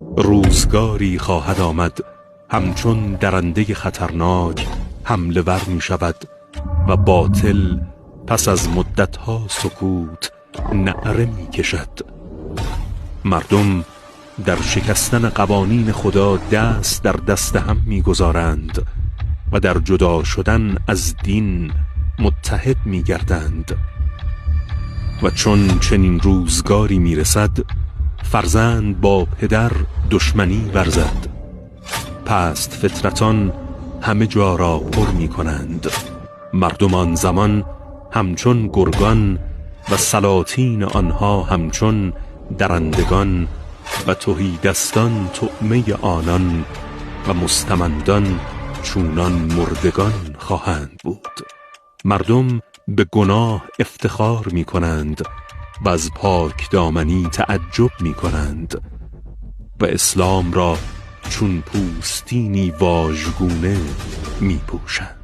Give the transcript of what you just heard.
روزگاری خواهد آمد همچون درنده خطرناک حمله ور می شود و باطل پس از مدتها سکوت نعره می کشد. مردم در شکستن قوانین خدا دست در دست هم می گذارند و در جدا شدن از دین متحد می گردند. و چون چنین روزگاری می رسد فرزند با پدر دشمنی ورزد، پست فطرتان همه جا را پر می کنند. مردم آن زمان همچون گرگان و سلاطین آنها همچون درندگان و تهیدستان طعمه آنان و مستمندان چونان مردگان خواهند بود. مردم به گناه افتخار می کنند و از پاک دامنی تعجب می کنند و اسلام را چون پوستینی واژگونه می پوشند.